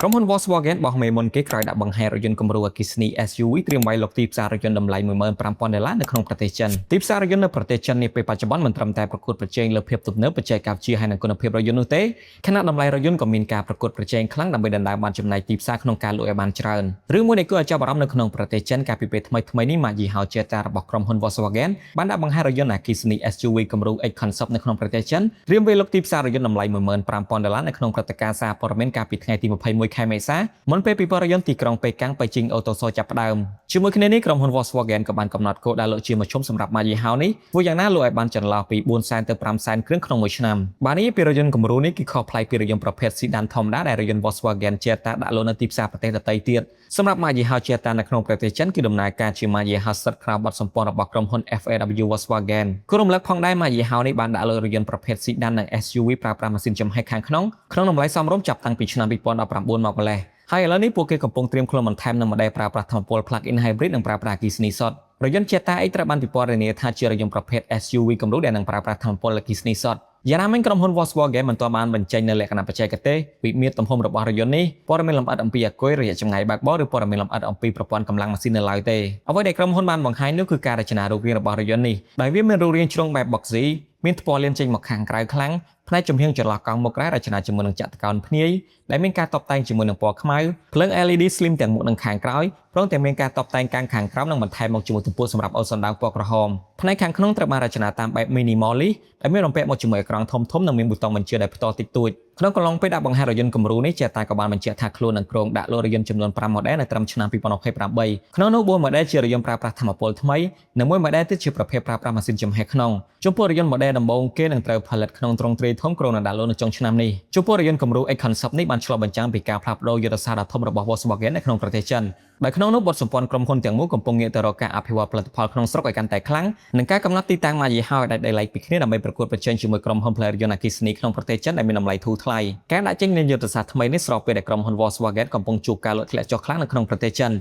ក្រុមហ៊ុន Volkswagen បោះមេមុនគេក្រោយដាក់បង្ហាញរថយន្តគំរូអគ្គិសនី SUV ត្រៀមវាយលុកទីផ្សាររថយន្តតម្លៃ $15,000 នៅក្នុងប្រទេសចិនទីផ្សាររថយន្តនៅប្រទេសចិននេះពេលបច្ចុប្បន្នមិនត្រឹមតែប្រកួតប្រជែងលើភាពទំនើបបច្ចេកវិទ្យាហើយនិងគុណភាពរថយន្តនោះទេខណៈតម្លៃរថយន្តក៏មានការប្រកួតប្រជែងខ្លាំងដើម្បីដណ្ដើមបានចំណែកទីផ្សារក្នុងការលក់ឲ្យបានច្រើនរឿងមួយនេះគួរឲ្យចាប់អារម្មណ៍នៅក្នុងប្រទេសចិនកាលពីពេលថ្មីៗនេះម៉ាកយីហោ Jetta របស់ក្រុមហ៊ុន Volkswagen បានដាក់បង្ហាញរថយន្តអគ្គិសនី SUV គំរូ X Concept នៅក្នុងប្រទេសចិនត្រៀមវាយលុកទីផ្សាររថយន្តតម្លៃ $15,000 នៅក្នុងព្រឹត្តិការណ៍សារព័ត៌មានកាលពីថ្ងៃទី21ខែមេសាមុនពេលពិព័រណ៍រថយន្តទីក្រុងប៉េកាំងបៃជីងអូតូសូចាប់ផ្ដើមជាមួយគ្នានេះក្រុមហ៊ុន Volkswagen ក៏បានកំណត់គោលដៅលក់ជាមធ្យមសម្រាប់ម៉ាកយីហោនេះធ្វើយ៉ាងណាលក់ឲ្យបានចន្លោះពី 400,000 ទៅ 500,000 គ្រឿងក្នុងមួយឆ្នាំបាទនេះពីរថយន្តគំរូនេះគឺខុសប្លែកពីរថយន្តប្រភេទ Sedan ធម្មតាដែលរថយន្ត Volkswagen Jetta ដាក់លក់នៅទីផ្សារប្រទេសដទៃទៀតសម្រាប់ម៉ាកយីហោ Jetta នៅក្នុងប្រទេសចិនគឺដំណើរការជាម៉ាកយីហោស្ថិតក្រោមបទសម្ព័ន្ធរបស់ក្រុមហ៊ុន FAW Volkswagen គោលរំលឹកផងដែរម៉ាកយីហោនេះបានដាក់លក់រថយន្តប្រភេទ Sedan និង SUV ប្រើប្រាស់ម៉ាស៊ីនចំហេះខាងក្នុងតម្លៃសមរម្យចាប់តាំងពីឆ្នាំ2019មកម្ល៉េះហើយឥឡូវនេះពួកគេកំពុងត្រៀមខ្លួនបន្ថែមនូវម៉ូដែលប្រើប្រាស់ថាមពល Plug-in Hybrid និងប្រើប្រាស់អគ្គិសនីសុទ្ធរថយន្ត Jetta X ត្រូវបានពិពណ៌នាថាជារថយន្តប្រភេទ SUV គំរូដែលនឹងប្រើប្រាស់ថាមពលអគ្គិសនីសុទ្ធយ៉ាងណាមិញក្រុមហ៊ុន Volkswagen មិនទាន់បានបញ្ចេញនៅលក្ខណៈបច្ចេកទេសវិមាត្រទំហំរបស់រថយន្តនេះព័ត៌មានលម្អិតអំពីអាគុយរយៈចម្ងាយបើកបរឬព័ត៌មានលម្អិតអំពីប្រព័ន្ធកម្លាំងម៉ាស៊ីននៅឡើយទេអ្វីដែលក្រុមហ៊ុនបានបង្ហាញនោះគឺការរចនារូបរាងរបស់រថយន្តនេះដោយវាមានរូបរាងជ្រុងបែប Boxy មានថ្ពាល់លៀនចេញមកខាងក្រៅខ្លាំងផ្នែកចំហៀងចន្លោះកង់មុខរ៉ែរចនាជាមួយនឹងចតុកោណភ្នាយដែលមានការតុបតែងជាមួយនឹងពណ៌ខ្មៅភ្លើង LED slim ទាំងមុខនិងខាងក្រោយព្រមទាំងមានការតុបតែងកាំងខាងក្រោមនិងបន្ថែមមកជាមួយទំពក់សម្រាប់អូសសណ្ដោងពណ៌ក្រហមផ្នែកខាងក្នុងត្រូវបានរចនាតាមបែប minimalist ដែលមានរំពាក់មកជាមួយអេក្រង់ធំៗនិងមានប៊ូតុងបញ្ជាដែលផ្ទាល់តិចតួចក្នុងកំឡុងពេលដាក់បង្ហាញរថយន្តគំរូនេះJettaក៏បានបញ្ជាក់ថាខ្លួននឹងគ្រោងដាក់លក់រថយន្តចំនួន5 model នៅត្រឹមឆ្នាំ2028ក្នុងនោះ4 model ជារថយន្តប្រើប្រាស់ថាមពលថ្មីនិង1 model ទៀតជាប្រភេទប្រើប្រាស់ម៉ាស៊ីនចំហេះក្នុងចំពោះរថយន្ត model ដំបូងគេនឹងត្រូវផលិតក្នុងទ្រង់ទ្រាយធំគ្រោងនឹងដាក់លក់នៅចុងឆ្នាំនេះចំពោះរថយន្តគំរូ X Concept នេះបានឆ្លុះបញ្ចាំងពីការផ្លាស់ប្ដូរយុទ្ធសាស្ត្រដ៏ធំរបស់ Volkswagen នៅក្នុងប្រទេសចិនដោយក្នុងនោះបទសម្ព័ន្ធក្រុមហ៊ុនទាំងមូលកំពុងងាកទៅរកការអភិវឌ្ឍផលិតផលក្នុងស្រុកឲ្យកាន់តែខ្លាំងនិងការកំណត់ទីតាំងម៉ាកយីហោឲ្យដាច់ដោយឡែកពីគ្នាដើម្បីប្រកួតប្រជែងជាមួយក្រុមហ៊ុនផលិតរថយន្តអគ្គិសនីក្នុងប្រទេសចិនដែលមានតម្លៃធូរថ្លៃការដាក់ចេញនៃយុទ្ធសាស្ត្រថ្មីនេះស្របពេលដែលក្រុមហ៊ុន Volkswagen កំពុងជួបការលក់ធ្លាក់ចុះខ្លាំងនៅក្នុងប្រទេសចិន